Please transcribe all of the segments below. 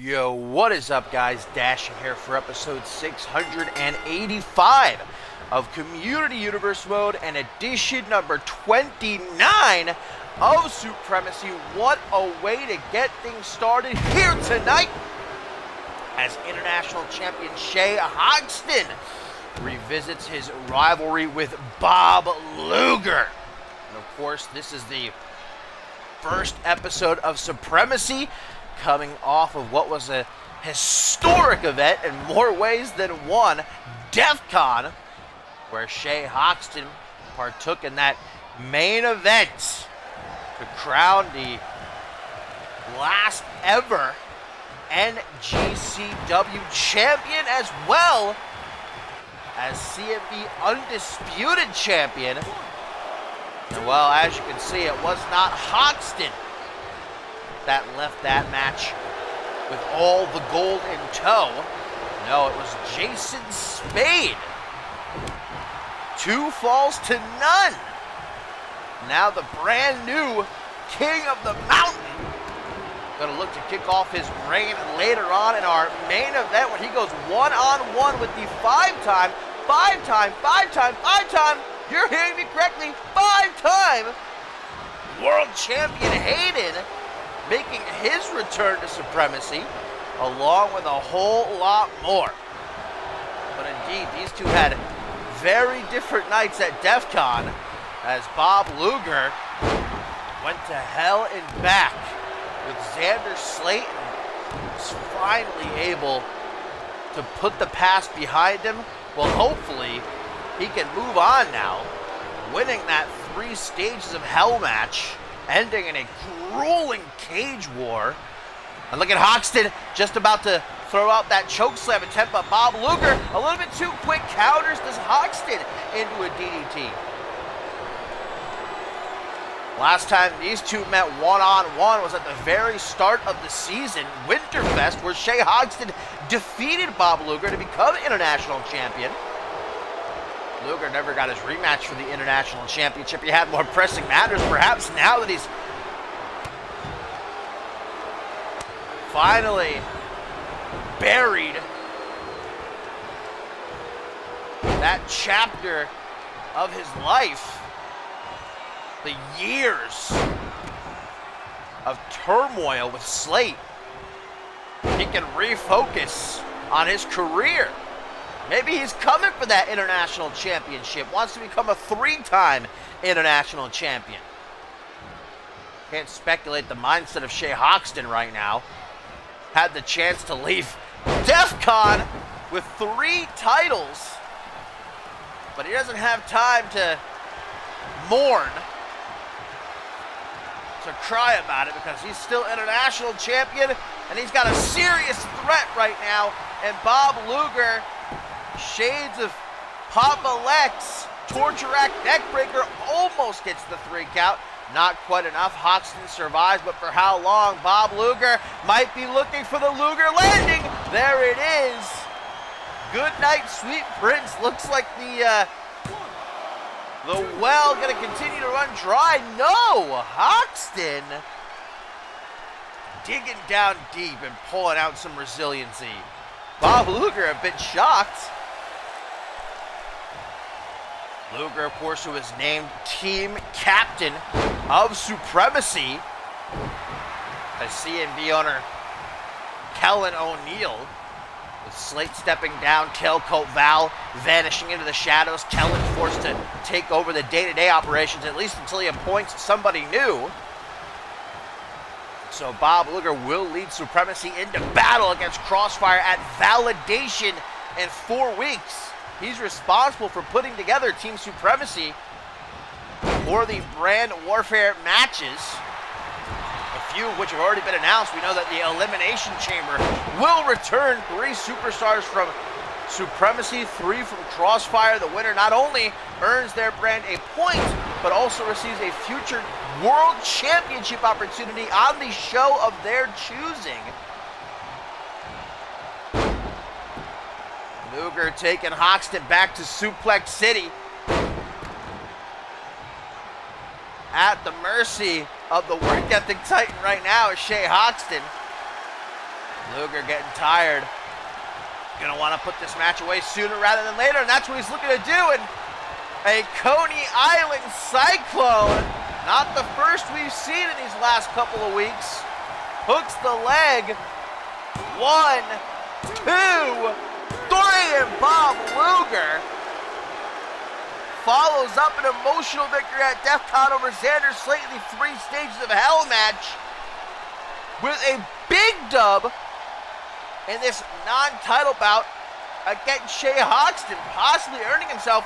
Yo, what is up, guys? Dashing here for episode 685 of Community Universe Mode and edition number 29 of Supremacy. What a way to get things started here tonight as International Champion Shea Hodgman revisits his rivalry with Bob Luger. And of course, this is the first episode of Supremacy, coming off of what was a historic event in more ways than one, DeCon, where Shea Hodgman partook in that main event to crown the last ever NGCW champion, as well as CMV undisputed champion. And well, as you can see, it was not Hodgman that left that match with all the gold in tow. No, it was Jason Spade. 2 falls to none. Now the brand new King of the Mountain gonna look to kick off his reign later on in our main event when he goes one-on-one with the five-time, you're hearing me correctly, 5-time world champion Hayden, making his return to Supremacy, along with a whole lot more. But indeed, these two had very different nights at DEFCON, as Bob Luger went to hell and back with Xander Slate and was finally able to put the past behind him. Well, hopefully, he can move on now, winning that 3 stages of hell match, ending in a grueling cage war. And look at Hodgman just about to throw out that chokeslam attempt, but Bob Luger, a little bit too quick, counters this Hodgman into a DDT. Last time these two met one-on-one was at the very start of the season, Winterfest, where Shea Hodgman defeated Bob Luger to become international champion. Luger never got his rematch for the International Championship. He had more pressing matters, perhaps, now that he's finally buried that chapter of his life. The years of turmoil with Slate. He can refocus on his career. Maybe he's coming for that international championship, wants to become a 3-time international champion. Can't speculate the mindset of Shea Hodgman right now. Had the chance to leave DEFCON with 3 titles, but he doesn't have time to mourn, to cry about it, because he's still international champion, and he's got a serious threat right now. And Bob Luger, shades of Papa Lex, torture rack neckbreaker, almost gets the 3 count. Not quite enough. Hodgman survives, but for how long? Bob Luger might be looking for the Luger landing. There it is. Good night, sweet prince. Looks like the well gonna continue to run dry. No, Hodgman digging down deep and pulling out some resiliency. Bob Luger a bit shocked. Luger, of course, who was named team captain of Supremacy, as CMV owner Kellen O'Neill, with Slate stepping down, Tailcoat Val vanishing into the shadows, Kellen forced to take over the day-to-day operations, at least until he appoints somebody new. So Bob Luger will lead Supremacy into battle against Crossfire at Validation in 4 weeks. He's responsible for putting together Team Supremacy for the brand warfare matches, a few of which have already been announced. We know that the Elimination Chamber will return 3 superstars from Supremacy, 3 from Crossfire. The winner not only earns their brand a point, but also receives a future World Championship opportunity on the show of their choosing. Luger taking Hodgman back to Suplex City. At the mercy of the work ethic titan right now is Shea Hodgman. Luger getting tired. Gonna want to put this match away sooner rather than later, and that's what he's looking to do. And a Coney Island Cyclone, not the first we've seen in these last couple of weeks. Hooks the leg. 1, 2, 3, and Bob Luger follows up an emotional victory at DECon over Xander Slate in the 3 stages of hell match with a big dub in this non-title bout against Shea Hoxton, possibly earning himself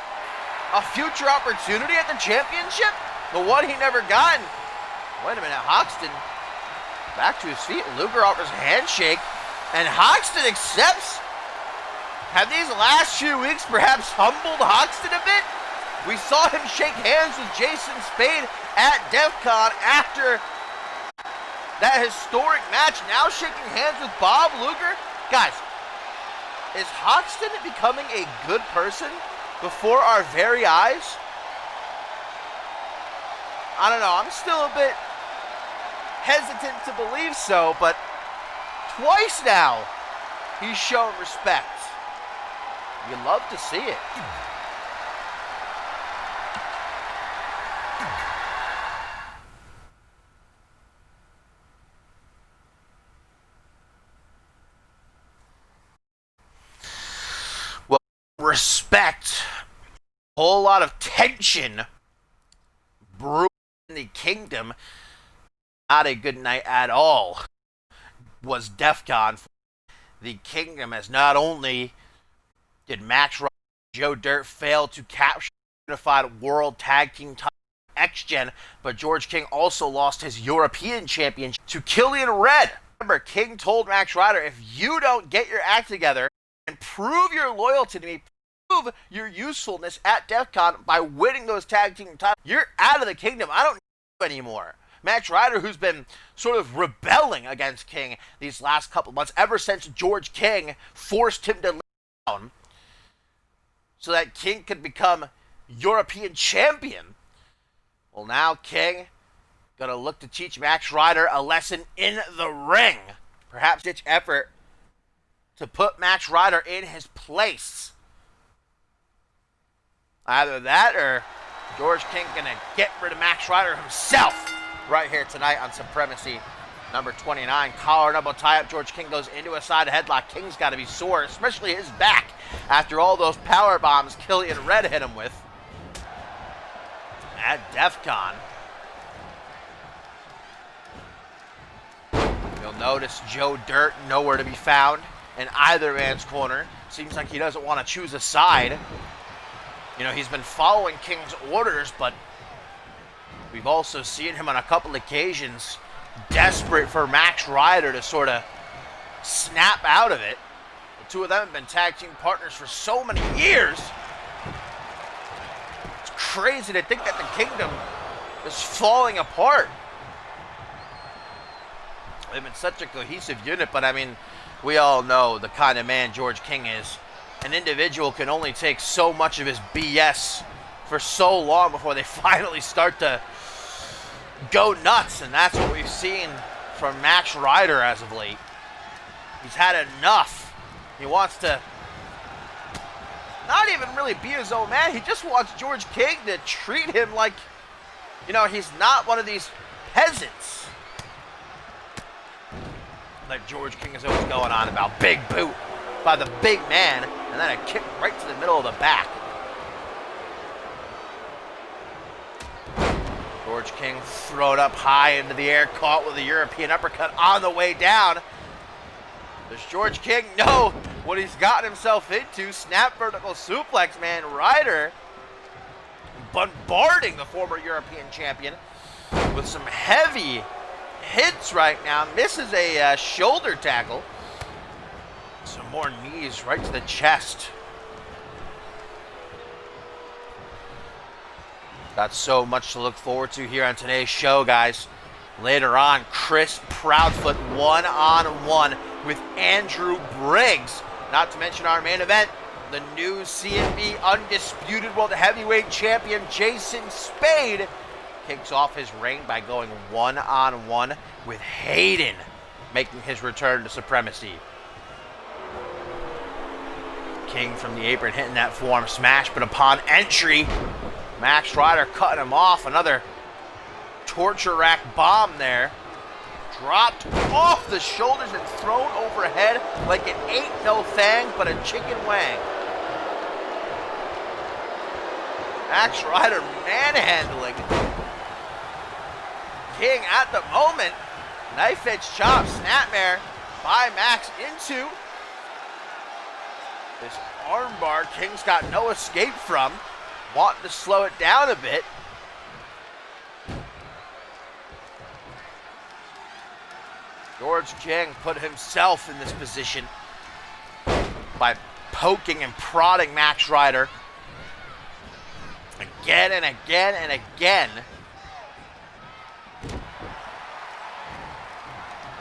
a future opportunity at the championship, the one he never got. Wait a minute, Hoxton back to his feet. Luger offers a handshake, and Hoxton accepts. Have these last few weeks perhaps humbled Hoxton a bit? We saw him shake hands with Jason Spade at DECon after that historic match, now shaking hands with Bob Luger. Guys, is Hoxton becoming a good person before our very eyes? I don't know, I'm still a bit hesitant to believe so, but twice now he's shown respect. You love to see it. Respect, a whole lot of tension brewing in the kingdom. Not a good night at all was DEFCON for the kingdom, as not only did Max Rider and Joe Dirt fail to capture the unified world tag team title X-Gen, but George King also lost his European championship to Killian Red. Remember, King told Max Rider, if you don't get your act together and prove your loyalty to me, prove your usefulness at DEFCON by winning those tag team titles, you're out of the kingdom. I don't need you anymore. Max Rider, who's been sort of rebelling against King these last couple of months, ever since George King forced him to lay down so that King could become European champion. Well, now King gonna look to teach Max Rider a lesson in the ring. Perhaps ditch effort to put Max Rider in his place. Either that or George King gonna get rid of Max Rider himself right here tonight on Supremacy number 29. Collar double tie-up. George King goes into a side headlock. King's got to be sore, especially his back, after all those power bombs Killian Red hit him with at DEFCON. You'll notice Joe Dirt nowhere to be found in either man's corner. Seems like he doesn't want to choose a side. You know, he's been following King's orders, but we've also seen him on a couple occasions desperate for Max Rider to sort of snap out of it. The two of them have been tag team partners for so many years. It's crazy to think that the kingdom is falling apart. They've been such a cohesive unit, but I mean, we all know the kind of man George King is. An individual can only take so much of his BS for so long before they finally start to go nuts, and that's what we've seen from Max Rider as of late. He's had enough. He wants to not even really be his own man. He just wants George King to treat him like, you know, he's not one of these peasants that George King is always going on about. Big boot by the big man, and then a kick right to the middle of the back. George King thrown up high into the air, caught with a European uppercut on the way down. Does George King know what he's gotten himself into? Snap vertical suplex, man. Ryder bombarding the former European champion with some heavy hits right now. Misses a shoulder tackle. Some more knees right to the chest. Got so much to look forward to here on today's show, guys. Later on, Chris Proudfoot one-on-one with Andrew Briggs. Not to mention our main event, the new CMV Undisputed World Heavyweight Champion Jason Spade kicks off his reign by going one-on-one with Hayden. making his return to Supremacy. King from the apron hitting that forearm smash, but upon entry, Max Rider cutting him off. Another torture rack bomb there. Dropped off the shoulders and thrown overhead like it ain't no thing but a chicken wing. Max Rider manhandling King at the moment. Knife edge chop, snapmare by Max into this armbar. King's got no escape from. Wanting to slow it down a bit. George King put himself in this position by poking and prodding Max Rider again and again and again.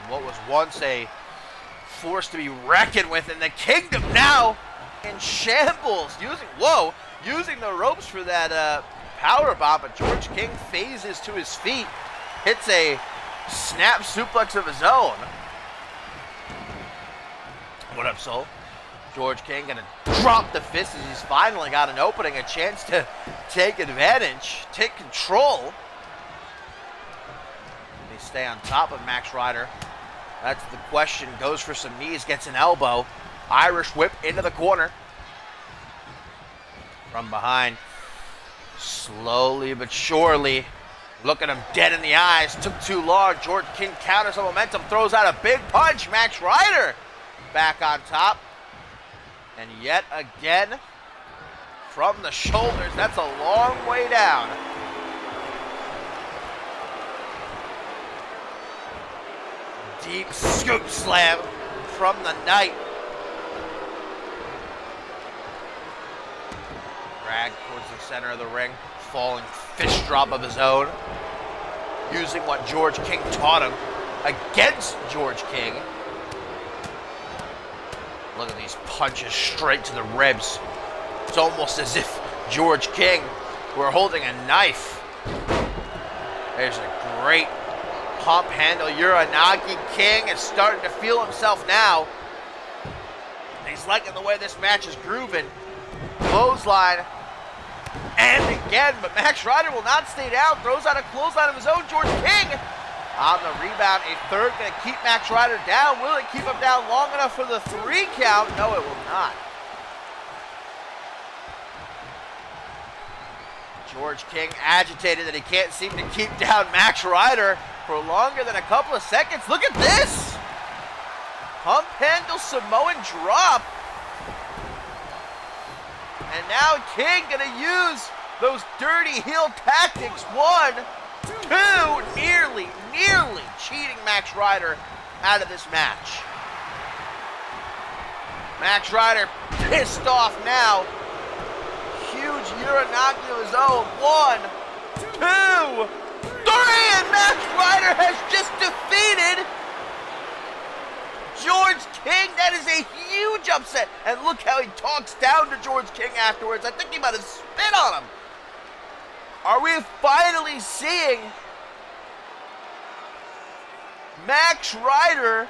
And what was once a force to be reckoned with in the kingdom now in shambles. Using the ropes for that power bomb, but George King phases to his feet, hits a snap suplex of his own. What up, Soul? George King gonna drop the fist as he's finally got an opening, a chance to take advantage, take control. They stay on top of Max Rider. That's the question. Goes for some knees, gets an elbow. Irish whip into the corner. From behind, slowly but surely, looking him dead in the eyes. Took too long. George King counters the momentum, throws out a big punch. Max Rider back on top. And yet again, from the shoulders, that's a long way down. Deep scoop slam from the Knight. Dragged towards the center of the ring, falling fist drop of his own, using what George King taught him against George King. Look at these punches straight to the ribs. It's almost as if George King were holding a knife. There's a great pump handle. Uranagi. King is starting to feel himself now. He's liking the way this match is grooving. Clothesline. And again, but Max Rider will not stay down. Throws out a clothesline of his own. George King on the rebound. A third going to keep Max Rider down. Will it keep him down long enough for the 3 count? No, it will not. George King agitated that he can't seem to keep down Max Rider for longer than a couple of seconds. Look at this. Pump handle Samoan drop. And now King gonna use those dirty heel tactics. 1, 2, nearly cheating Max Rider out of this match. Max Rider pissed off now. Huge Uranagi of his own. 1, 2, 3, and Max Rider has just defeated George King. That is a huge upset. And look how he talks down to George King afterwards. I think he might have spit on him. Are we finally seeing Max Rider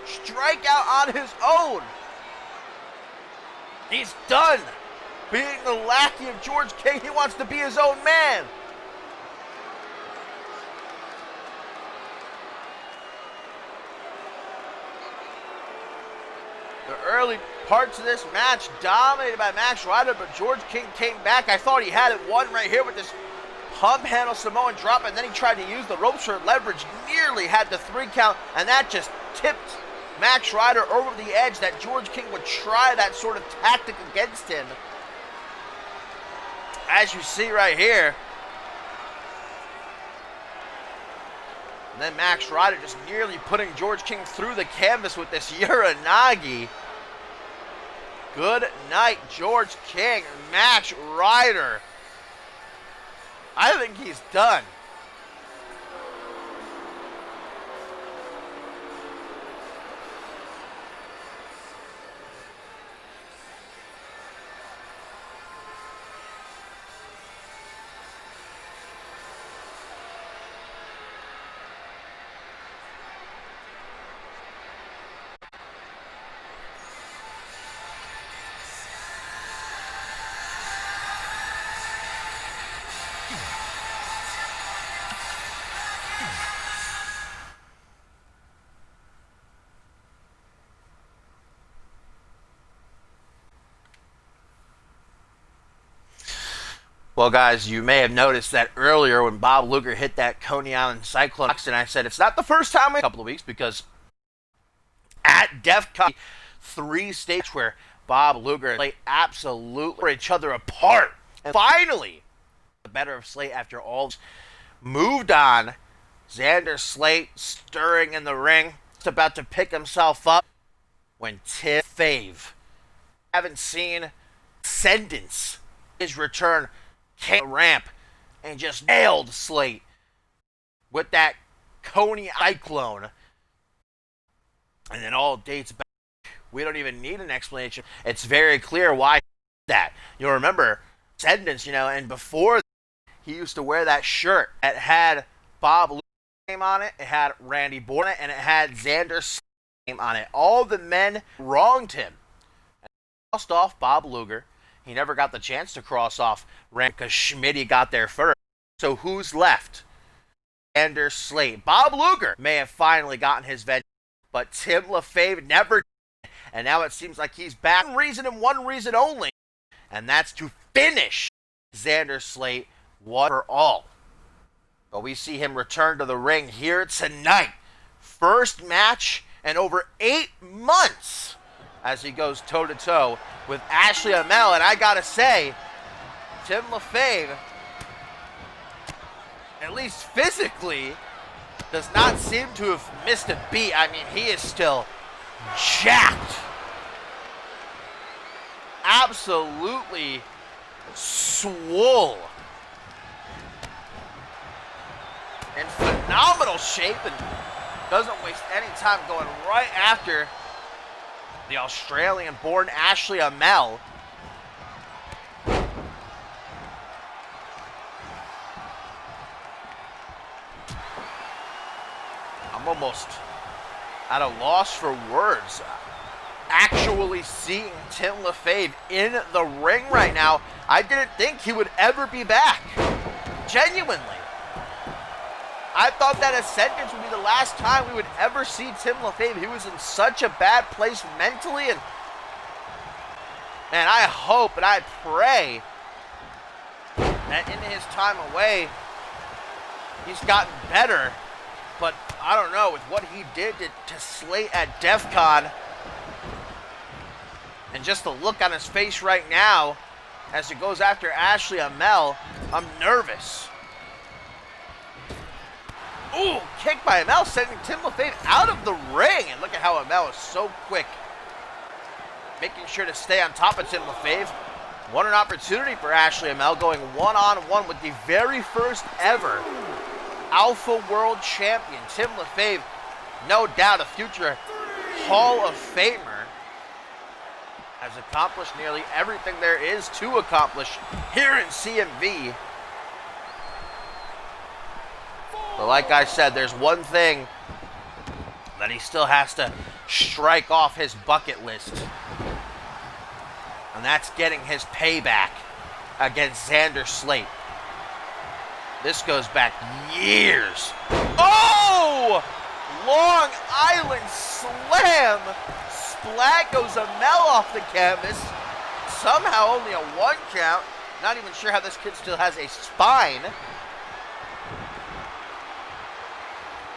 strike out on his own? He's done being the lackey of George King. He wants to be his own man. The early parts of this match dominated by Max Rider, but George King came back. I thought he had it won right here with this pump handle Samoan drop, and then he tried to use the ropes for leverage. Nearly had the 3 count, and that just tipped Max Rider over the edge that George King would try that sort of tactic against him. As you see right here. And then Max Rider just nearly putting George King through the canvas with this Uranagi. Good night, George King. Max Rider. I think he's done. Well, guys, you may have noticed that earlier when Bob Luger hit that Coney Island Cyclone, and I said it's not the first time in a couple of weeks, because at DEFCON 3 states where Bob Luger and Slate absolutely tore each other apart. And finally, the better of Slate after all moved on. Xander Slate stirring in the ring, just about to pick himself up when Tim LaFave, haven't seen Ascendance, his return, came ramp and just nailed Slate with that Coney Cyclone. And then all dates back. We don't even need an explanation. It's very clear why that. You'll remember Ascendance, and before he used to wear that shirt that had Bob Luger's name on it, it had Randy Born on it, and it had Xander's name on it. All the men wronged him. And crossed off Bob Luger. He never got the chance to cross off Randy because Schmitty got there first. So who's left? Xander Slate. Bob Luger may have finally gotten his vengeance, but Tim LaFave never did. And now it seems like he's back. One reason and one reason only, and that's to finish Xander Slate once for all. But we see him return to the ring here tonight. First match in over 8 months as he goes toe-to-toe with Ashley Amell. And I gotta say, Tim LaFave, at least physically, does not seem to have missed a beat. I mean, he is still jacked. Absolutely swole. In phenomenal shape and doesn't waste any time going right after the Australian-born Ashley Amell. I'm almost at a loss for words. Actually seeing Tim LaFave in the ring right now, I didn't think he would ever be back. Genuinely. I thought that Ascendance would be the last time we would ever see Tim LaFave. He was in such a bad place mentally, and man, I hope and I pray that in his time away, he's gotten better. But I don't know, with what he did to Slate at DEFCON, and just the look on his face right now as he goes after Ashley Amell, I'm nervous. Ooh, kick by Amell, sending Tim LaFave out of the ring. And look at how Amell is so quick, making sure to stay on top of Tim LaFave. What an opportunity for Ashley Amell, going one-on-one with the very first ever Alpha World Champion. Tim LaFave, no doubt a future Hall of Famer, has accomplished nearly everything there is to accomplish here in CMV. But like I said, there's one thing that he still has to strike off his bucket list. And that's getting his payback against Xander Slate. This goes back years. Oh! Long Island Slam! Splat goes Amell off the canvas. Somehow only a 1 count. Not even sure how this kid still has a spine.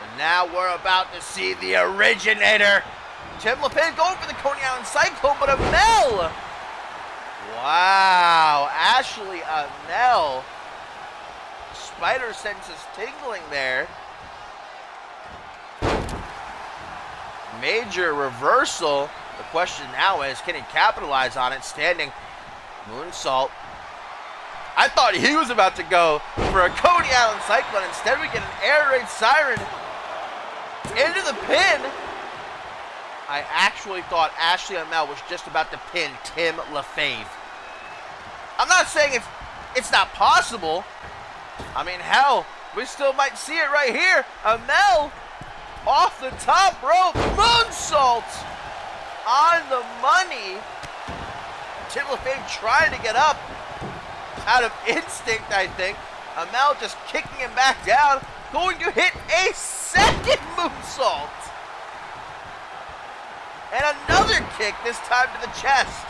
And now we're about to see the originator. Tim LaFave going for the Coney Island Cyclone, but Amell! Wow, Ashley Amell. Spider senses tingling there. Major reversal. The question now is, can he capitalize on it? Standing moonsault. I thought he was about to go for a Coney Island Cyclone. Instead, we get an air raid siren into the pin. I actually thought Ashley Amell was just about to pin Tim LaFave. I'm not saying it's not possible. I mean, hell, we still might see it right here. Amell off the top rope, moonsault on the money. Tim LaFave trying to get up out of instinct, I think. Amell just kicking him back down, going to hit a second moonsault. And another kick, this time to the chest.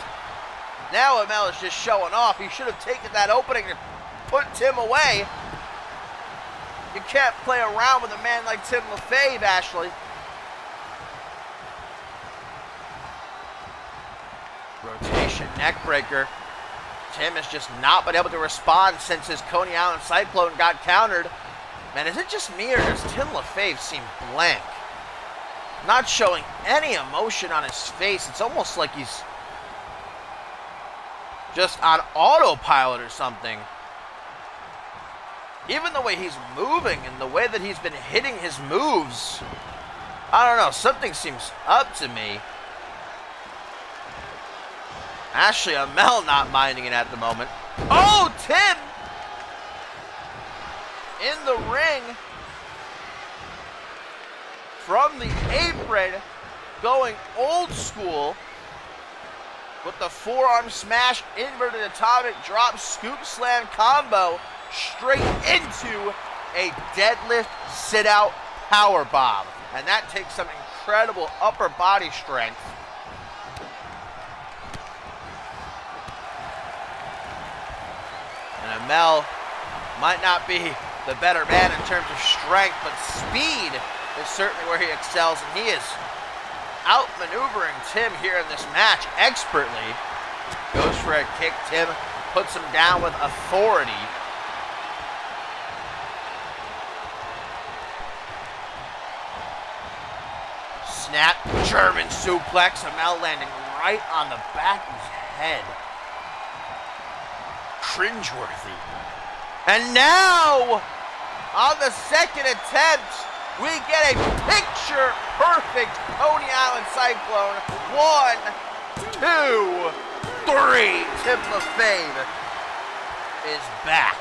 Now Amell is just showing off. He should have taken that opening and put Tim away. You can't play around with a man like Tim LaFave, Ashley. Rotation neckbreaker. Tim has just not been able to respond since his Coney Island Cyclone got countered. Man, is it just me or does Tim LaFave seem blank? Not showing any emotion on his face. It's almost like he's just on autopilot or something. Even the way he's moving and the way that he's been hitting his moves, I don't know, something seems up to me. Ashley Amell not minding it at the moment. Oh, Tim! In the ring. From the apron. Going old school. With the forearm smash, inverted atomic drop, scoop slam combo. Straight into a deadlift sit-out power bomb. And that takes some incredible upper body strength. And Amell might not be the better man in terms of strength, but speed is certainly where he excels, and he is outmaneuvering Tim here in this match expertly. Goes for a kick. Tim puts him down with authority. Snap German suplex. Amell landing right on the back of his head. Cringeworthy. And now, on the second attempt, we get a picture-perfect Coney Island Cyclone. 1, 2, 3. Tim LaFave is back.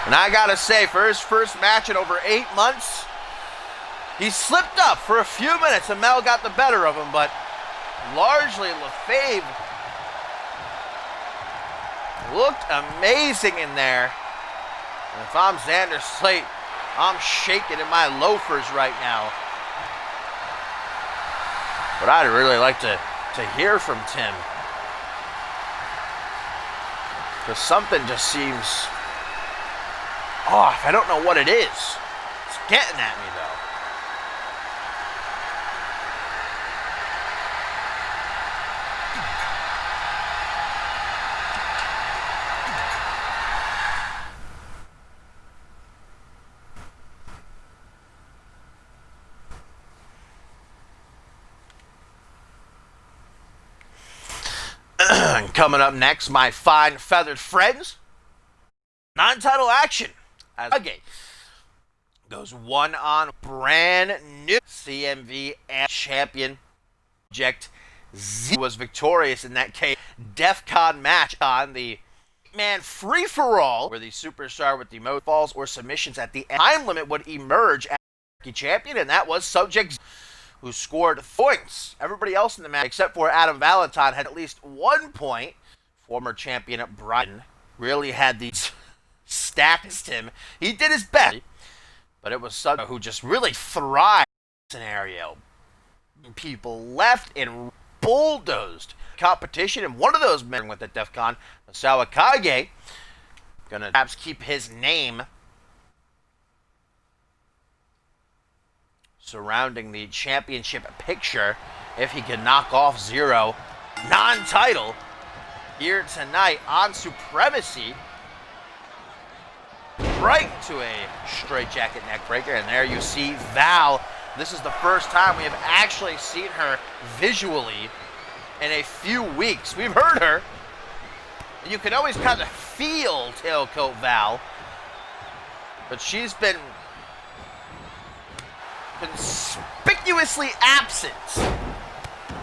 And I gotta say, for his first match in over 8 months, he slipped up for a few minutes. Amell got the better of him, but largely LaFave looked amazing in there. And if I'm Xander Slate, I'm shaking in my loafers right now. But I'd really like to hear from Tim. Because something just seems off. I don't know what it is. It's getting at me, though. Coming up next, my fine feathered friends. Non-title action. As goes one on brand new CMV champion. Project Z was victorious in that DECon match on the man free-for-all, where the superstar with the most falls or submissions at the time limit would emerge as the champion, and that was Subject Z, who scored points. Everybody else in the match, except for Adam Valentine, had at least 1 point. Former champion Brian really had the stacked him. He did his best, but it was Subject who just really thrived in this scenario. People left and bulldozed competition, and one of those men with the DECon, ACOG, gonna perhaps keep his name surrounding the championship picture if he can knock off Zero. Non-title here tonight on Supremacy. Right to a straightjacket neckbreaker, and there you see Val. This is the first time we have actually seen her visually in a few weeks. We've heard her, and you can always kind of feel Tailcoat Val, but she's been conspicuously absent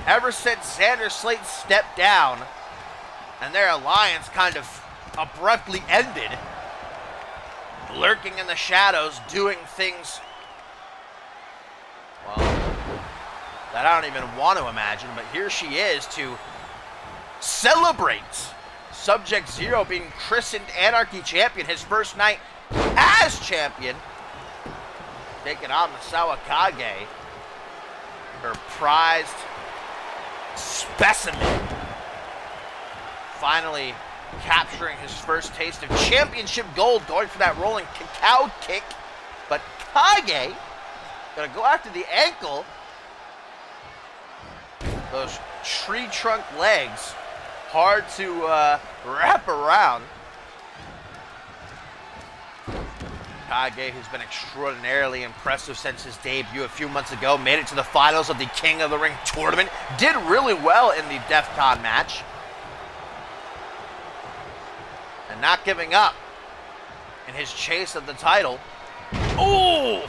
ever since Xander Slate stepped down and their alliance kind of abruptly ended. Lurking in the shadows, doing things, well, that I don't even want to imagine, but here she is to celebrate Subject Zero being christened Anarchy Champion, his first night as champion, taking on the Sawakage, her prized specimen. finally capturing his first taste of championship gold, going for that rolling cacao kick. But Kage gonna go after the ankle. Those tree trunk legs, hard to wrap around. Kage, who's been extraordinarily impressive since his debut a few months ago, made it to the finals of the King of the Ring tournament, did really well in the DECon match. And not giving up in his chase of the title. Ooh!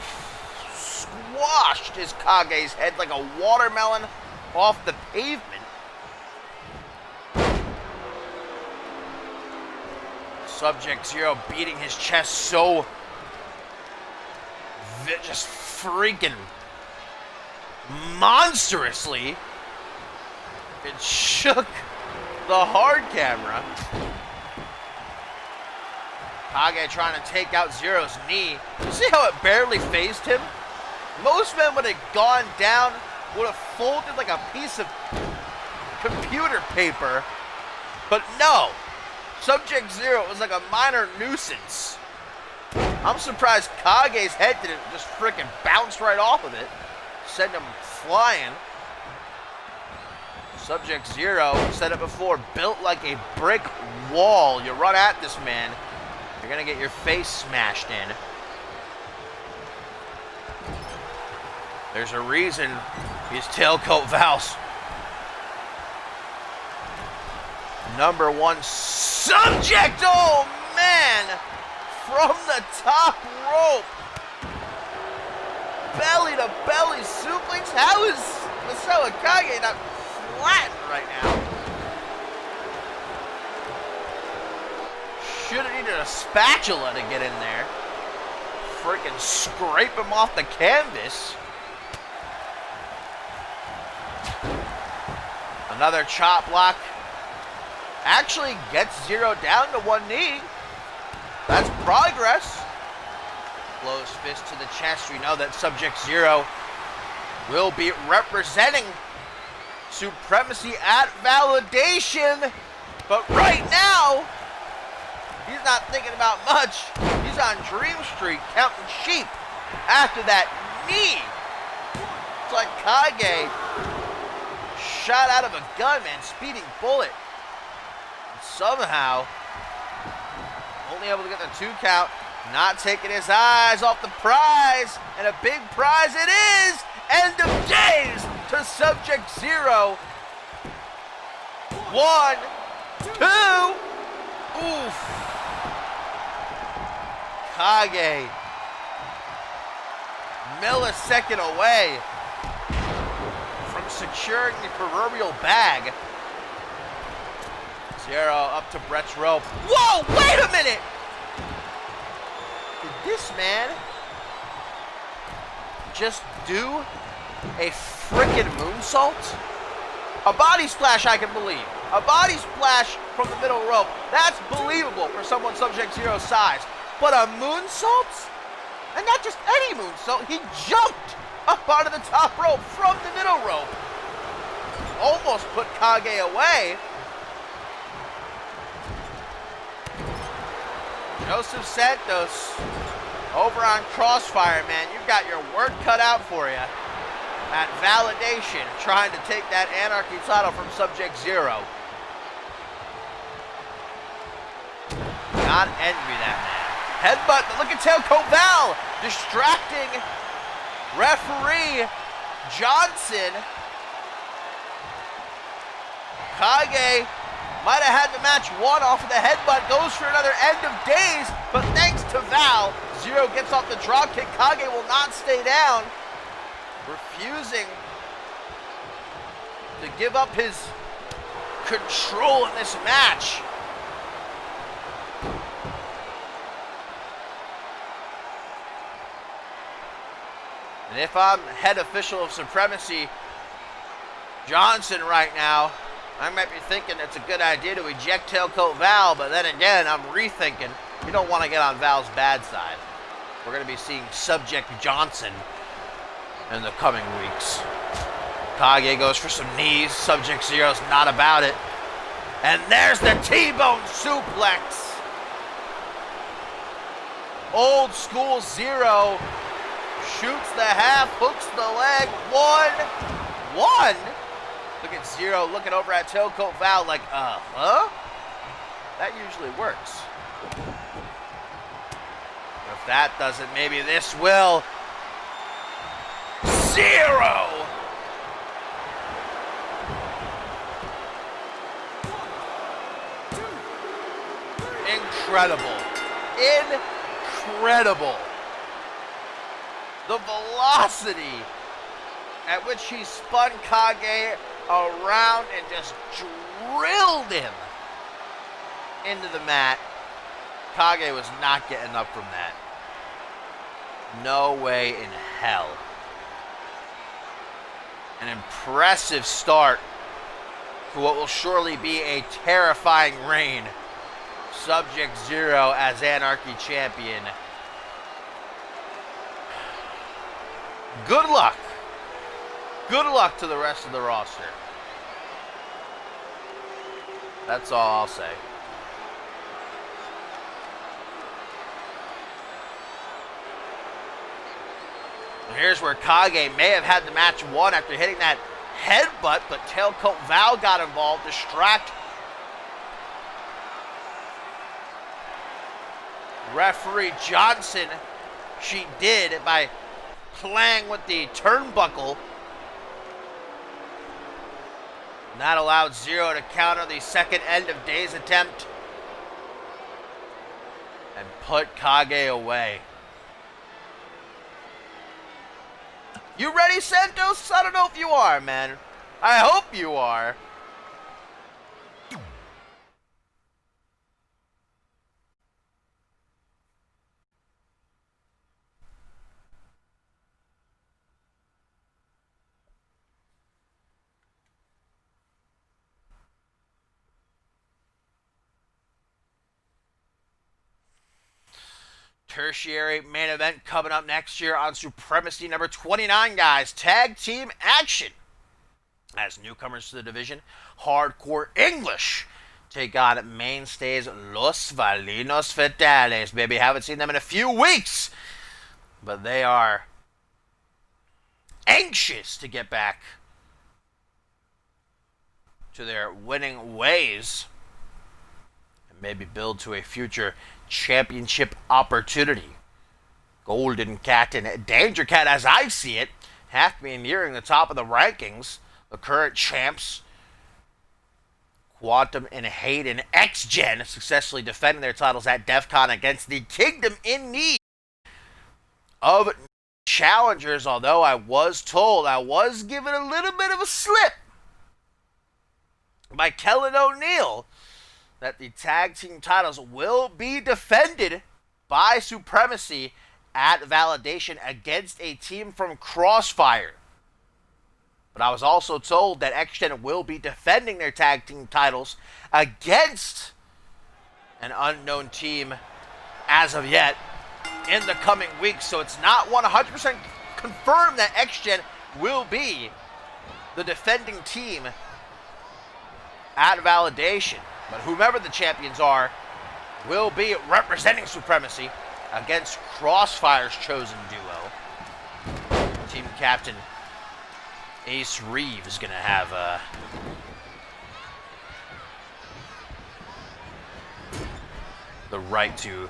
Squashed his Kage's head like a watermelon off the pavement. Sub-Zero beating his chest so just freaking monstrously. It shook the hard camera. Kage trying to take out Zero's knee. You see how it barely phased him? Most men would have gone down, would have folded like a piece of computer paper. But no, Sub-Zero was like a minor nuisance. I'm surprised Kage's head didn't just freaking bounce right off of it. Send him flying. Sub-Zero, said it before, built like a brick wall. You run at this man, you're gonna get your face smashed in. There's a reason he's tailcoat Val's #1 subject. Oh man! From the top rope. Belly to belly suplex. How is Masao Kage not flattened right now? Should have needed a spatula to get in there. Freaking scrape him off the canvas. Another chop block. Actually gets Zero down to one knee. That's progress. Closed fist to the chest. We know that Sub-Zero will be representing Supremacy at Validation. But right now, he's not thinking about much. He's on Dream Street counting sheep after that knee. It's like Kage shot out of a gun, man. Speeding bullet. And somehow only able to get the 2 count, not taking his eyes off the prize, and a big prize it is! End of days to Sub-Zero. 1, 2, oof. Kage, millisecond away from securing the proverbial bag. Zero up to Brett's rope. Whoa, wait a minute! Did this man just do a frickin' moonsault? A body splash I can believe. A body splash from the middle rope. That's believable for someone Sub-Zero's size. But a moonsault? And not just any moonsault, he jumped up onto the top rope from the middle rope. Almost put Kage away. Joseph Santos over on Crossfire, man. You've got your work cut out for you at Validation, trying to take that Anarchy title from Sub-Zero. Not envy that man. Headbutt, but look at tailcoat Val distracting referee Johnson. Kage might have had the match won off of the headbutt, goes for another end of days, but thanks to Val, Zero gets off the drop kick. Kage will not stay down, refusing to give up his control in this match. And if I'm head official of Supremacy, Johnson right now, I might be thinking it's a good idea to eject tailcoat Val, but then again, I'm rethinking you don't want to get on Val's bad side. We're going to be seeing Subject Johnson in the coming weeks. Kage goes for some knees. Sub-Zero's not about it. And there's the T-bone suplex. Old school Zero shoots the half, hooks the leg. One. Look at Zero looking over at Tailcoat Val like, huh? That usually works. If that doesn't, maybe this will. Zero! Incredible. Incredible. The velocity at which he spun Kage around and just drilled him into the mat. Kage was not getting up from that. No way in hell. An impressive start to what will surely be a terrifying reign. Subject Zero as Anarchy champion. Good luck. Good luck to the rest of the roster. That's all I'll say. And here's where Kage may have had the match won after hitting that headbutt, but Tailcoat Val got involved, distract referee Johnson. She did by playing with the turnbuckle. And that allowed Zero to counter the second end of Day's attempt and put Kage away. You ready, Santos? I don't know if you are, man. I hope you are. Tertiary main event coming up next year on Supremacy number 29, guys. Tag team action. As newcomers to the division, Hardcore English take on mainstays Los Valinos Fatales. Baby, haven't seen them in a few weeks, but they are anxious to get back to their winning ways and maybe build to a future championship opportunity. Golden Cat and Danger Cat, as I see it, have to be nearing the top of the rankings. The current champs, Quantum and Hayden X-Gen, successfully defending their titles at DEFCON against the Kingdom in need of challengers, although I was told, I was given a little bit of a slip by Kellen O'Neill that the tag team titles will be defended by Supremacy at Validation against a team from Crossfire. But I was also told that X-Gen will be defending their tag team titles against an unknown team as of yet in the coming weeks. So it's not 100% confirmed that X-Gen will be the defending team at Validation. But whomever the champions are will be representing Supremacy against Crossfire's chosen duo. Team captain Ace Reeve is going to have the right to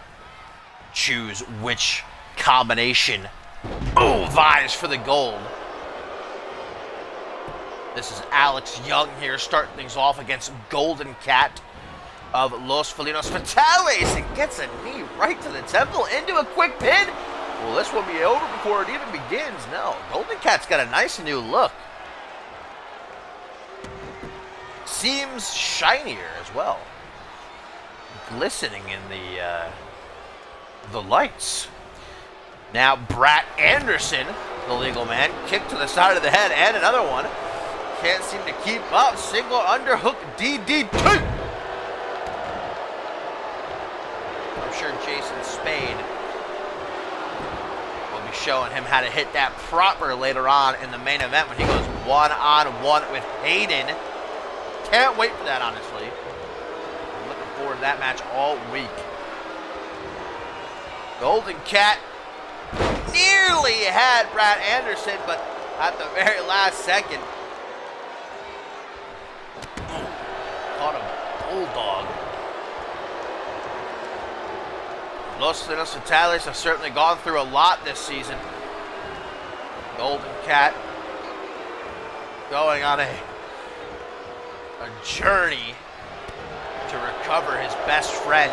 choose which combination vies for the gold. This is Alex Young here starting things off against Golden Cat of Los Felinos Fatales and gets a knee right to the temple into a quick pin. Will this one be over before it even begins? No. Golden Cat's got a nice new look. Seems shinier as well. Glistening in the lights. Now Brat Anderson, the legal man, kick to the side of the head and another one. Can't seem to keep up. Single underhook DDT. I'm sure Jason Spade will be showing him how to hit that proper later on in the main event when he goes one-on-one with Hayden. Can't wait for that, honestly. forward to that match all week. Golden Cat nearly had Brad Anderson, but at the very last second, caught a bulldog. Los Angeles Italians have certainly gone through a lot this season. Golden Cat going on a journey to recover his best friend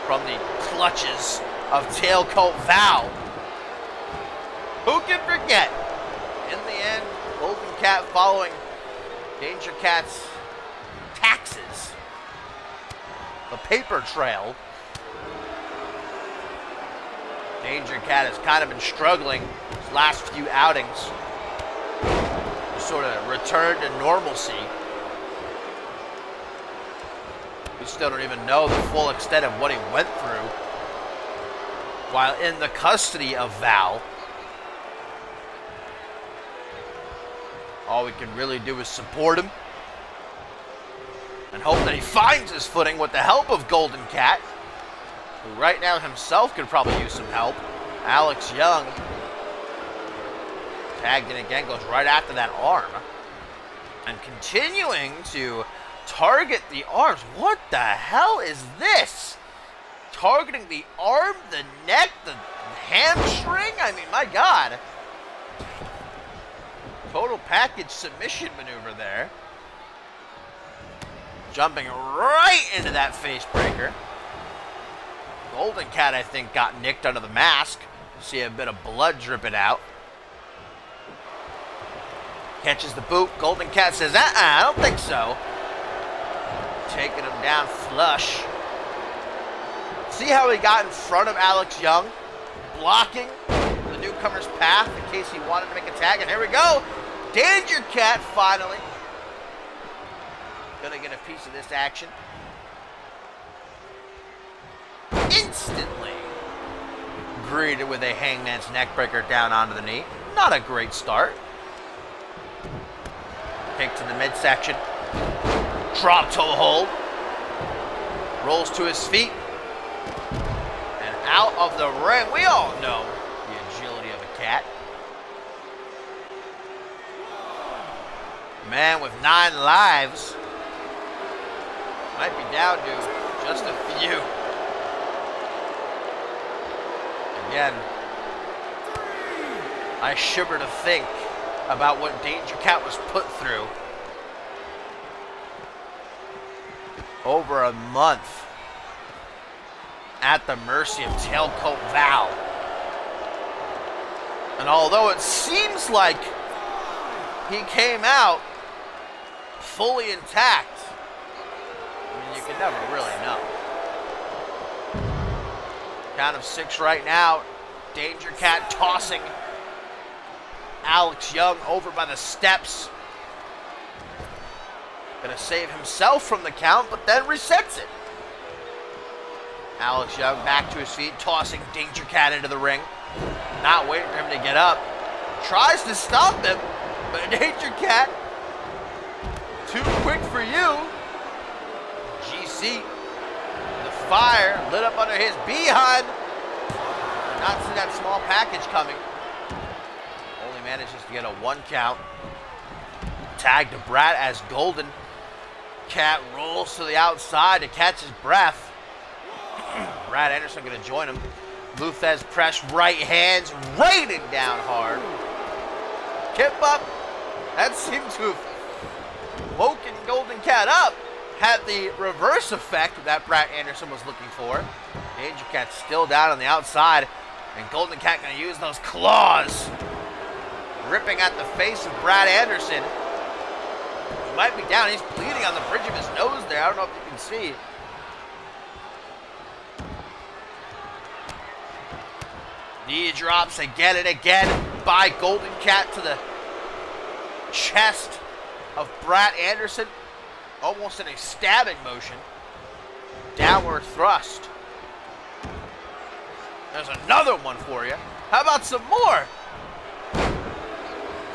from the clutches of Tailcoat Val. Who can forget? In the end, Golden Cat following Danger Cat's taxes, the paper trail. Danger Cat has kind of been struggling his last few outings to sort of return to normalcy. We still don't even know the full extent of what he went through while in the custody of Val. All we can really do is support him and hope that he finds his footing with the help of Golden Cat, who right now himself could probably use some help. Alex Young tagged in again, goes right after that arm and continuing to target the arms. What the hell is this? Targeting the arm, the neck, the hamstring? I mean, my God. Total package submission maneuver there. Jumping right into that face breaker. Golden Cat, I think, got nicked under the mask. See a bit of blood dripping out. Catches the boot. Golden Cat says, I don't think so. Taking him down flush. See how he got in front of Alex Young, blocking the newcomer's path in case he wanted to make a tag. And here we go. Danger Cat finally gonna get a piece of this action. Instantly greeted with a hangman's neckbreaker down onto the knee. Not a great start. Kick to the midsection. Drop toe hold. Rolls to his feet. And out of the ring. We all know the agility of a cat. Man with 9 lives might be down to just a few. Again, I shiver to think about what Danger Cat was put through over a month at the mercy of Tailcoat Val. And although it seems like he came out fully intact, I mean, you can never really know. Count of 6 right now. Danger Cat tossing Alex Young over by the steps. Gonna save himself from the count, but then resets it. Alex Young back to his feet, tossing Danger Cat into the ring. Not waiting for him to get up. Tries to stop him, but Danger Cat, too quick for you. GC, the fire lit up under his behind. Did not see that small package coming. Only manages to get a 1 count. Tag to Brad as Golden Cat rolls to the outside to catch his breath. Brad Anderson going to join him. Luthez press, right hands raining down hard. Kip up. That seemed to have woken Golden Cat up. Had the reverse effect that Brad Anderson was looking for. Danger Cat still down on the outside. And Golden Cat going to use those claws. Ripping at the face of Brad Anderson. He might be down. He's bleeding on the bridge of his nose there. I don't know if you can see. Knee drops again and again by Golden Cat to the chest of Brad Anderson. Almost in a stabbing motion. Downward thrust. There's another one for you. How about some more?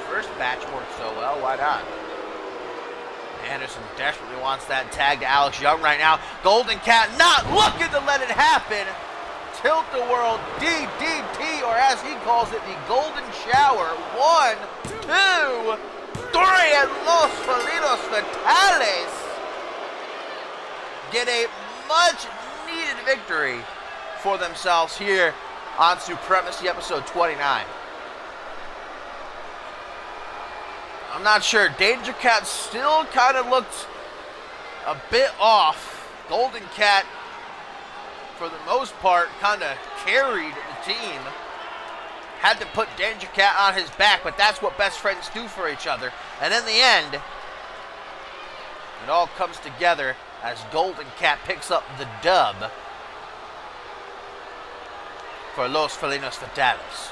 First batch worked so well, why not? Anderson desperately wants that tag to Alex Young right now. Golden Cat not looking to let it happen. Tilt-a-whirl DDT, or as he calls it, the Golden Shower. 1, 2, 3, and Los Felinos Fatales get a much-needed victory for themselves here on Supremacy episode 29. I'm not sure. Danger Cat still kind of looked a bit off. Golden Cat, for the most part, kind of carried the team. Had to put Danger Cat on his back, but that's what best friends do for each other. And in the end, it all comes together as Golden Cat picks up the dub for Los Felinos Fatales.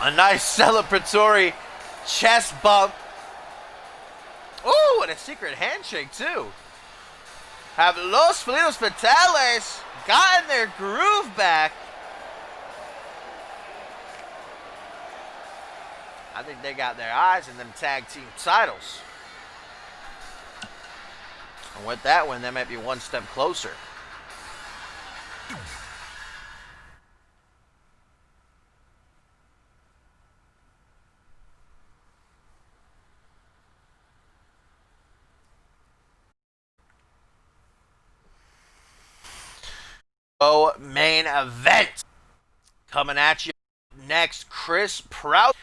A nice celebratory chest bump. Ooh, and a secret handshake, too. Have Los Felinos Fatales gotten their groove back? I think they got their eyes in them tag team titles. And with that one, they might be one step closer. Main event coming at you next. Chris Proudfoot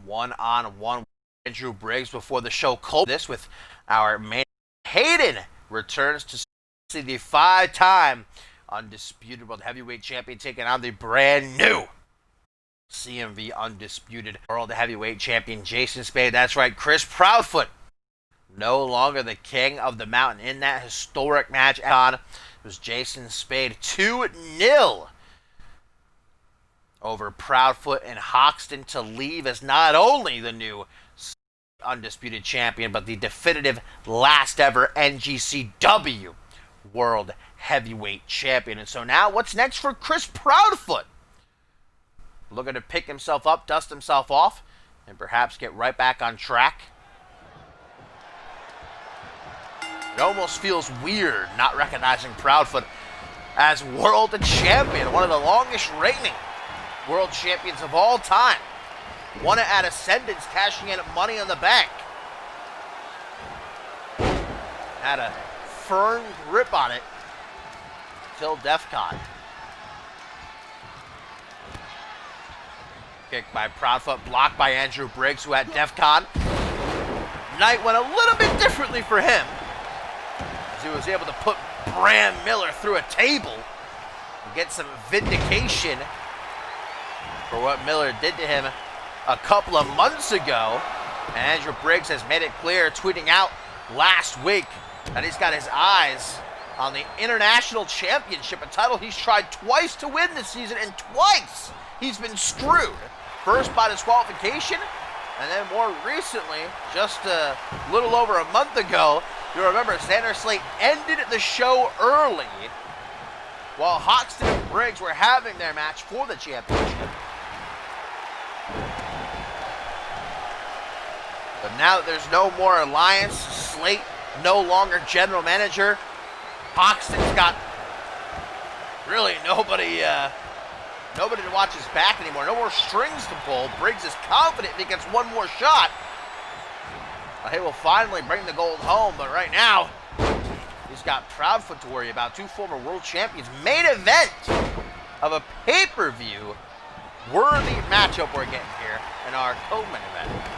one-on-one with Andrew Briggs before the show culminates. This with our main Hayden returns to see the 5-time undisputed world heavyweight champion taking on the brand new CMV undisputed world heavyweight champion Jason Spade. That's right, Chris Proudfoot no longer the king of the mountain in that historic match. It was Jason Spade 2-0 over Proudfoot and Hoxton to leave as not only the new undisputed champion, but the definitive last ever NGCW World Heavyweight Champion. And so now what's next for Chris Proudfoot? Looking to pick himself up, dust himself off, and perhaps get right back on track. It almost feels weird not recognizing Proudfoot as world champion, one of the longest reigning world champions of all time. Won it at Ascendance, cashing in at Money in the Bank. Had a firm grip on it till DECON. Kick by Proudfoot, blocked by Andrew Briggs, who at DECON. Night went a little bit differently for him, as he was able to put Bram Miller through a table and get some vindication for what Miller did to him a couple of months ago. And Andrew Briggs has made it clear, tweeting out last week, that he's got his eyes on the International Championship, a title he's tried twice to win this season, and twice he's been screwed. First by disqualification, and then more recently, just a little over a month ago, you'll remember Slate ended the show early while Hoxton and Briggs were having their match for the championship. But now that there's no more alliance, Slate no longer general manager, Hoxton's got really nobody to watch his back anymore. No more strings to pull. Briggs is confident if he gets one more shot, he will finally bring the gold home. But right now, he's got Proudfoot to worry about. Two former world champions. Main event of a pay-per-view worthy matchup we're getting here in our co-main event.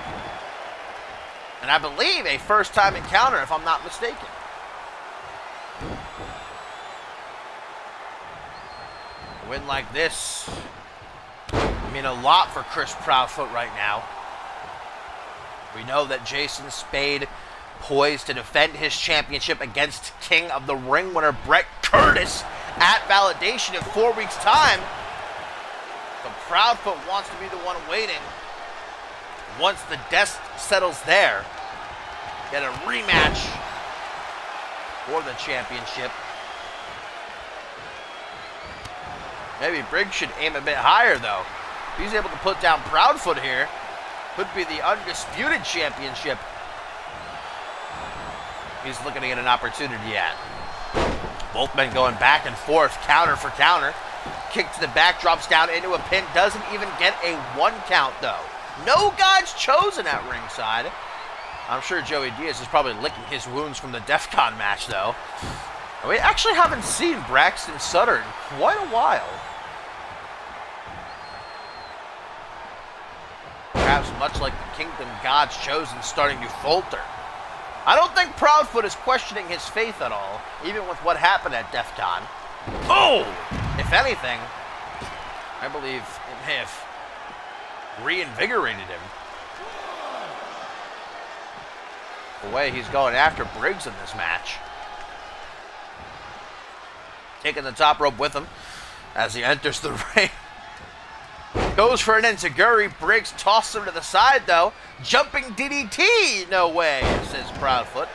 And I believe a first-time encounter, if I'm not mistaken. A win like this mean a lot for Chris Proudfoot right now. We know that Jason Spade poised to defend his championship against King of the Ring winner Brett Curtis at Validation in 4 weeks' time. But Proudfoot wants to be the one waiting. Once the dust settles there, get a rematch for the championship. Maybe Briggs should aim a bit higher, though. If he's able to put down Proudfoot here, could be the undisputed championship he's looking to get an opportunity at. Both men going back and forth, counter for counter. Kick to the back, drops down into a pin. Doesn't even get a 1 count, though. No God's chosen at ringside. I'm sure Joey Diaz is probably licking his wounds from the DEFCON match, though. We actually haven't seen Braxton Sutter in quite a while. Perhaps much like the Kingdom God's Chosen starting to falter. I don't think Proudfoot is questioning his faith at all, even with what happened at DEFCON. Oh! If anything, I believe it may have reinvigorated him. The way he's going after Briggs in this match. Taking the top rope with him as he enters the ring. Goes for an enziguri. Briggs tosses him to the side, though. Jumping DDT. No way, says Proudfoot.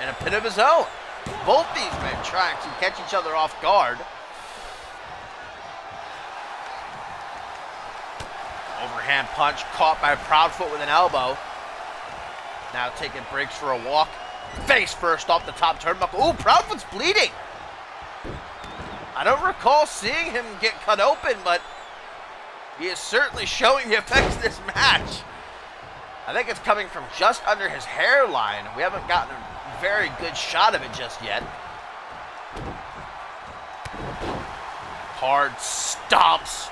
In a pin of his own. Both these men trying to catch each other off guard. Overhand punch caught by Proudfoot with an elbow. Now taking Briggs for a walk. Face first off the top turnbuckle. Ooh, Proudfoot's bleeding. I don't recall seeing him get cut open, but he is certainly showing the effects of this match. I think it's coming from just under his hairline. We haven't gotten a very good shot of it just yet. Hard stomps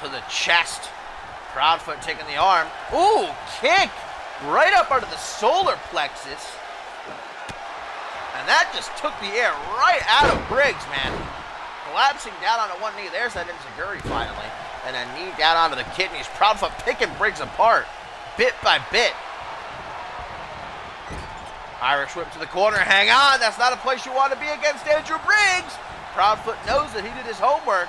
to the chest. Proudfoot taking the arm. Ooh, kick right up under the solar plexus. And that just took the air right out of Briggs, man. Collapsing down onto one knee. There's that enziguri finally. And a knee down onto the kidneys. Proudfoot picking Briggs apart bit by bit. Irish whip to the corner. Hang on. That's not a place you want to be against Andrew Briggs. Proudfoot knows that he did his homework.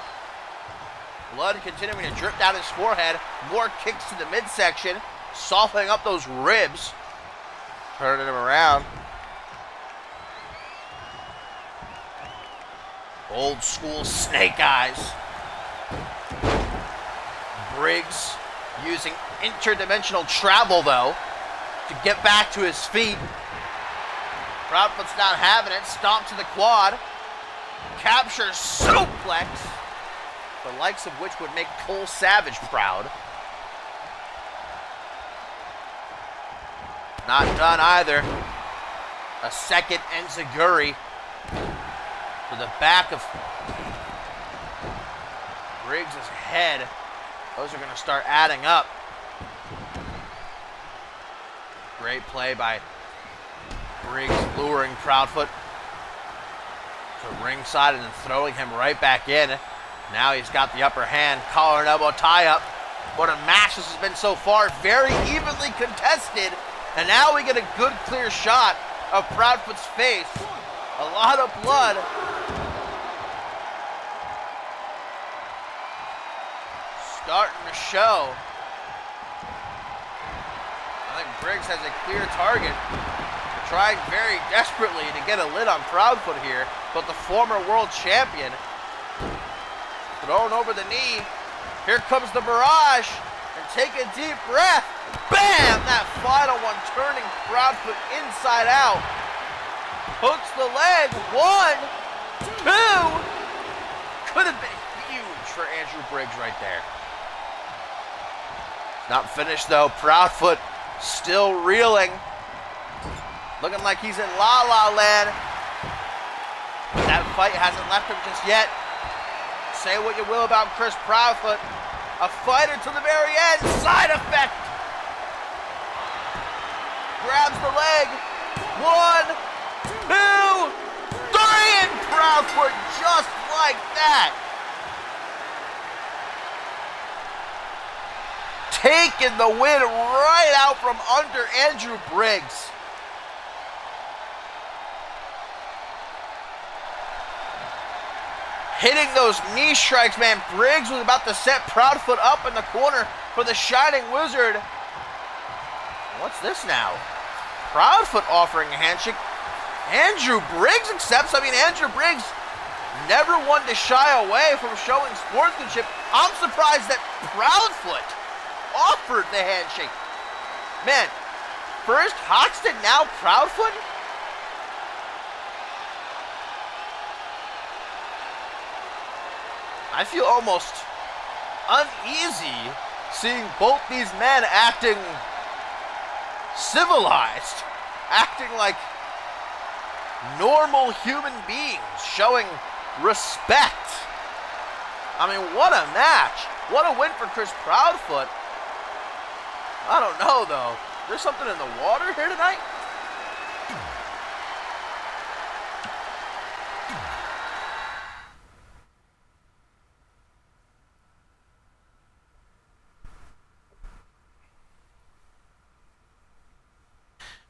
Blood continuing to drip down his forehead. More kicks to the midsection. Softening up those ribs. Turning him around. Old school snake eyes. Briggs using interdimensional travel, though, to get back to his feet. Proudfoot's not having it. Stomp to the quad. Captures suplex. The likes of which would make Cole Savage proud. Not done either. A second enziguri to the back of Briggs' head. Those are going to start adding up. Great play by Briggs, luring Proudfoot to ringside and then throwing him right back in. Now he's got the upper hand. Collar and elbow tie-up. What a match this has been so far. Very evenly contested. And now we get a good, clear shot of Proudfoot's face. A lot of blood. Starting to show. I think Briggs has a clear target. Trying very desperately to get a lid on Proudfoot here. But the former world champion thrown over the knee. Here comes the barrage. And take a deep breath. Bam! That final one turning Proudfoot inside out. Hooks the leg. 1, 2. Could have been huge for Andrew Briggs right there. Not finished though. Proudfoot still reeling. Looking like he's in La La Land. That fight hasn't left him just yet. Say what you will about Chris Proudfoot. A fighter to the very end. Side effect. Grabs the leg. 1, 2, 3. And Proudfoot just like that taking the win right out from under Andrew Briggs. Hitting those knee strikes, man. Briggs was about to set Proudfoot up in the corner for the Shining Wizard. What's this now? Proudfoot offering a handshake. Andrew Briggs accepts. I mean, Andrew Briggs never one to shy away from showing sportsmanship. I'm surprised that Proudfoot offered the handshake. Man, first Hoxton, now Proudfoot? I feel almost uneasy seeing both these men acting civilized, acting like normal human beings, showing respect. I mean, what a match. What a win for Chris Proudfoot. I don't know, though. There's something in the water here tonight?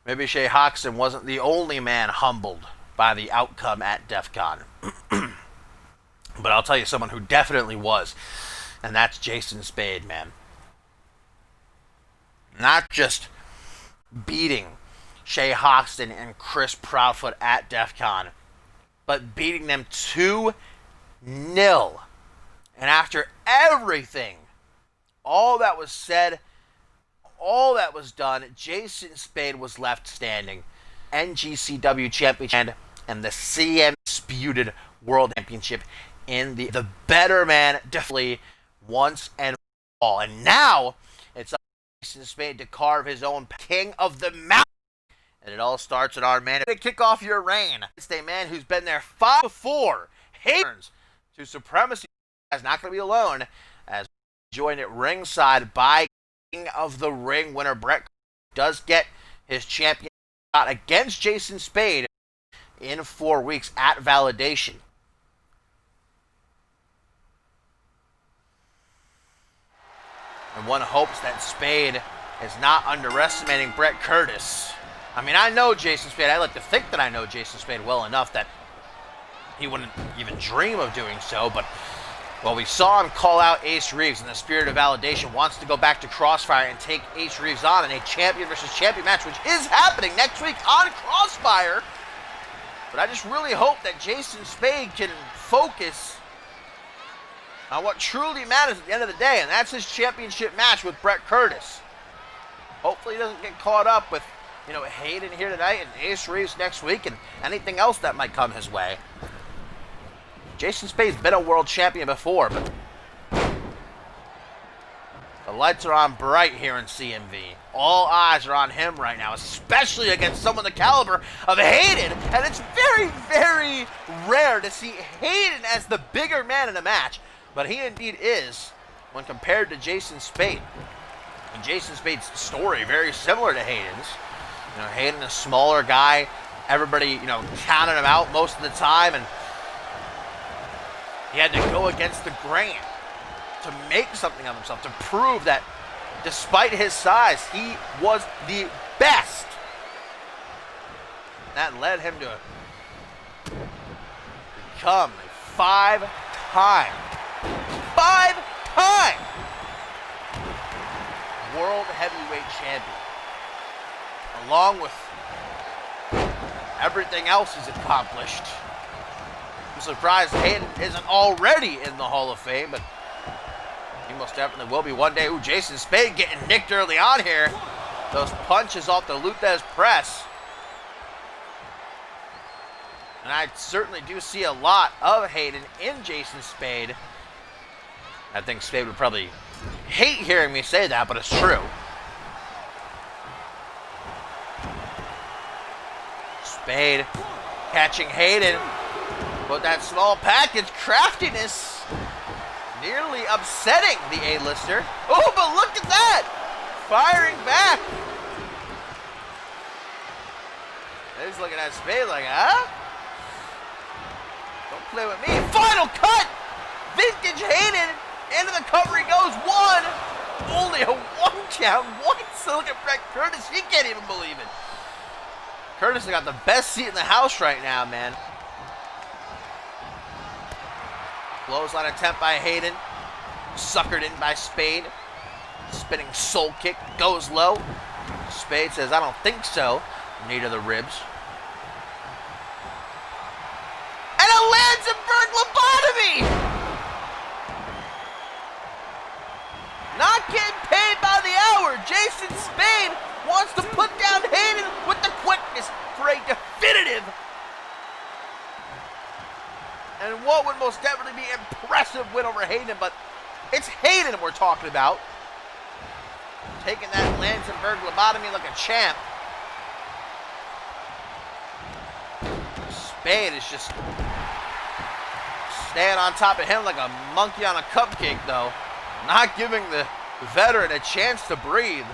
Maybe Shea Hoxton wasn't the only man humbled by the outcome at DEFCON. But I'll tell you someone who definitely was, and that's Jason Spade, man. Not just beating Shea Hoxton and Chris Proudfoot at DEFCON, but beating them 2-0. And after everything, all that was said, all that was done, Jason Spade was left standing. NGCW Championship and the CM Disputed World Championship in the better man definitely once and for all. And now it's up to Jason Spade to carve his own King of the Mountain. And it all starts at our man to kick off your reign. It's a man who's been there 5 before. Haters to Supremacy is not going to be alone as joined at ringside by King of the Ring winner Brett does get his champion shot against Jason Spade in 4 weeks at Validation. And one hopes that Spade is not underestimating Brett Curtis. I mean, I know Jason Spade. I like to think that I know Jason Spade well enough that he wouldn't even dream of doing so, but well, we saw him call out Ace Reeves in the spirit of validation, wants to go back to Crossfire and take Ace Reeves on in a champion versus champion match, which is happening next week on Crossfire. But I just really hope that Jason Spade can focus on what truly matters at the end of the day, and that's his championship match with Brett Curtis. Hopefully he doesn't get caught up with, Hayden here tonight and Ace Reeves next week and anything else that might come his way. Jason Spade's been a world champion before, but the lights are on bright here in CMV. All eyes are on him right now, especially against someone the caliber of Hayden. And it's very, very rare to see Hayden as the bigger man in a match, but he indeed is when compared to Jason Spade. And Jason Spade's story very similar to Hayden's. Hayden, a smaller guy, everybody, counting him out most of the time, and he had to go against the grain to make something of himself, to prove that despite his size, he was the best. That led him to become a 5-time World Heavyweight Champion. Along with everything else he's accomplished. I'm surprised Hayden isn't already in the Hall of Fame, but he most definitely will be one day. Ooh, Jason Spade getting nicked early on here. Those punches off the Luthez press. And I certainly do see a lot of Hayden in Jason Spade. I think Spade would probably hate hearing me say that, but it's true. Spade catching Hayden. But that small package craftiness nearly upsetting the A-lister. Oh, but look at that! Firing back. He's looking at Spade like, huh? Don't play with me. Final cut! Vintage Hayden. Into the cover he goes. One. Only a 1 takedown once. Look at Brett Curtis. He can't even believe it. Curtis has got the best seat in the house right now, man. Clothesline attempt by Hayden. Suckered in by Spade. Spinning soul kick. Goes low. Spade says, I don't think so. Knee to the ribs. And a Lansenberg lobotomy! Not getting paid by the hour. Jason Spade wants to put down Hayden with the quickness for a definitive and what would most definitely be impressive win over Hayden, but it's Hayden we're talking about. Taking that Lansenberg lobotomy like a champ. Spade is just staying on top of him like a monkey on a cupcake, though. Not giving the veteran a chance to breathe.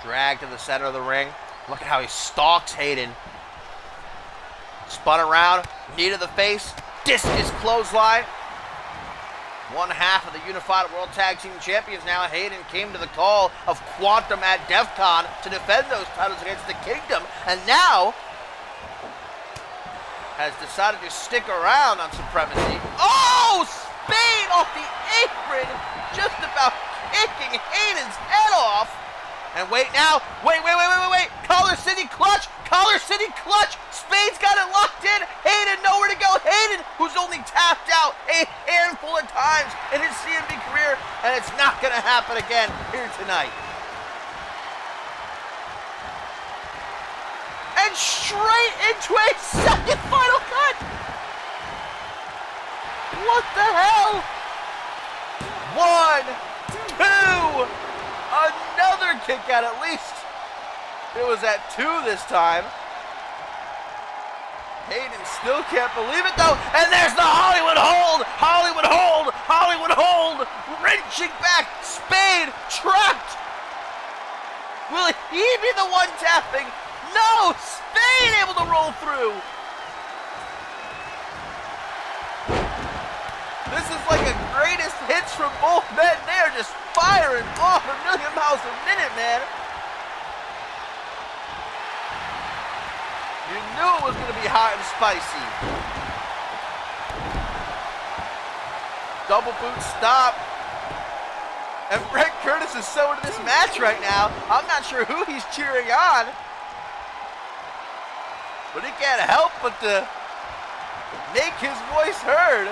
Drag to the center of the ring. Look at how he stalks Hayden. Spun around, knee to the face, discus clothesline. One half of the Unified World Tag Team Champions now. Hayden came to the call of Quantum at DEFCON to defend those titles against the Kingdom, and now has decided to stick around on Supremacy. Oh! Spade off the apron, just about kicking Hayden's head off. And wait now, wait. Collar City clutch. Spade's got it locked in. Hayden nowhere to go. Hayden, who's only tapped out a handful of times in his CMV career, and it's not going to happen again here tonight. And straight into a second final cut. What the hell? 1, 2, another kick out at least. It was at 2 this time. Hayden still can't believe it though. And there's the Hollywood hold. Wrenching back. Spade trapped. Will he be the one tapping? No, Spade able to roll through. This is like a greatest hits from both men. They're just firing off a million miles a minute, man. You knew it was going to be hot and spicy. Double boot stop. And Brett Curtis is so into this match right now. I'm not sure who he's cheering on. But he can't help but to make his voice heard.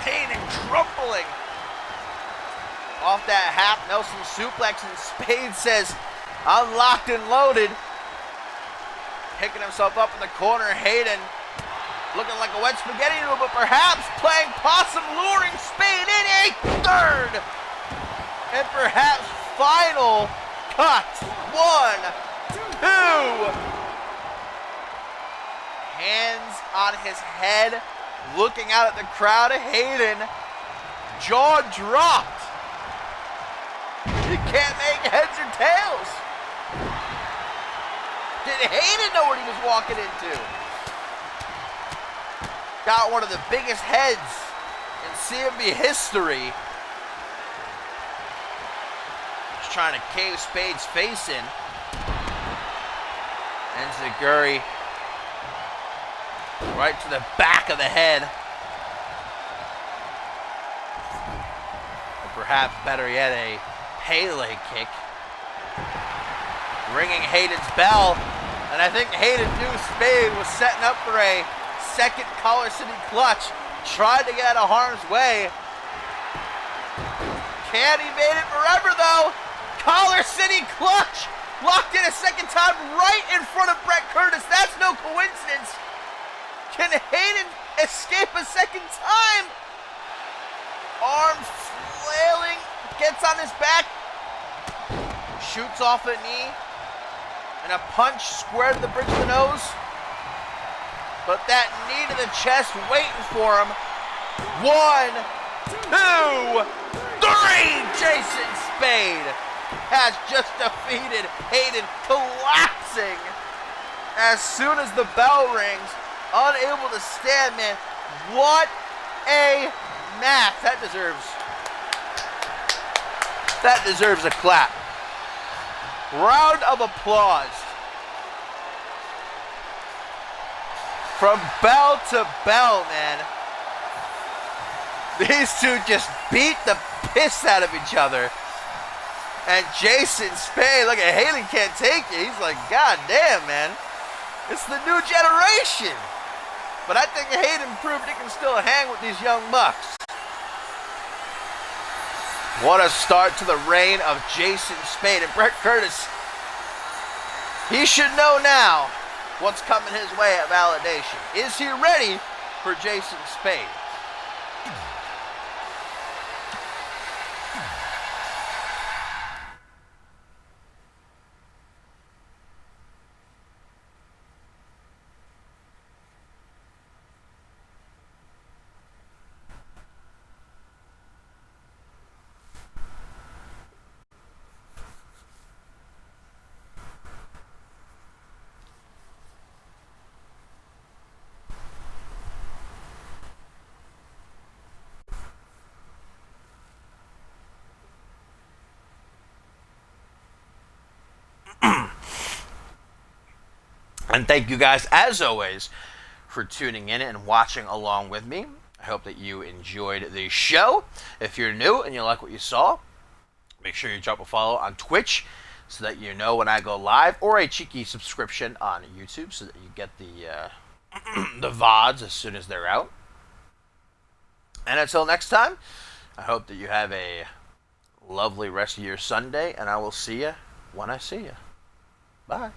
Hayden crumpling off that half Nelson suplex, and Spade says, I'm locked and loaded. Picking himself up in the corner, Hayden looking like a wet spaghetti noodle, but perhaps playing possum, luring Spade in a third and perhaps final cut. 1, 2. Hands on his head, looking out at the crowd. Hayden, jaw dropped. You can't make heads or tails. Did Hayden know what he was walking into? Got one of the biggest heads in CMV history. Just trying to cave Spade's face in. And Zaguri right to the back of the head. Or perhaps better yet, a Pele kick. Ringing Hayden's bell. And I think Hayden knew Spade was setting up for a second Collar City clutch. Tried to get out of harm's way. Can't evade it forever though. Collar City clutch. Locked in a second time right in front of Brett Curtis. That's no coincidence. Can Hayden escape a second time? Arm flailing. Gets on his back. Shoots off a knee. And a punch square to the bridge of the nose. But that knee to the chest waiting for him. 1, 2, 3. Jason Spade has just defeated Hayden, collapsing as soon as the bell rings. Unable to stand, man. What a Mac, that deserves a clap. Round of applause. From bell to bell, man. These two just beat the piss out of each other. And Jason Spade, look at Haley can't take it. He's like, God damn, man. It's the new generation. But I think Hayden proved he can still hang with these young bucks. What a start to the reign of Jason Spade. And Brett Curtis, he should know now what's coming his way at validation. Is he ready for Jason Spade? And thank you guys, as always, for tuning in and watching along with me. I hope that you enjoyed the show. If you're new and you like what you saw, make sure you drop a follow on Twitch so that you know when I go live, or a cheeky subscription on YouTube so that you get the the VODs as soon as they're out. And until next time, I hope that you have a lovely rest of your Sunday, and I will see you when I see you. Bye.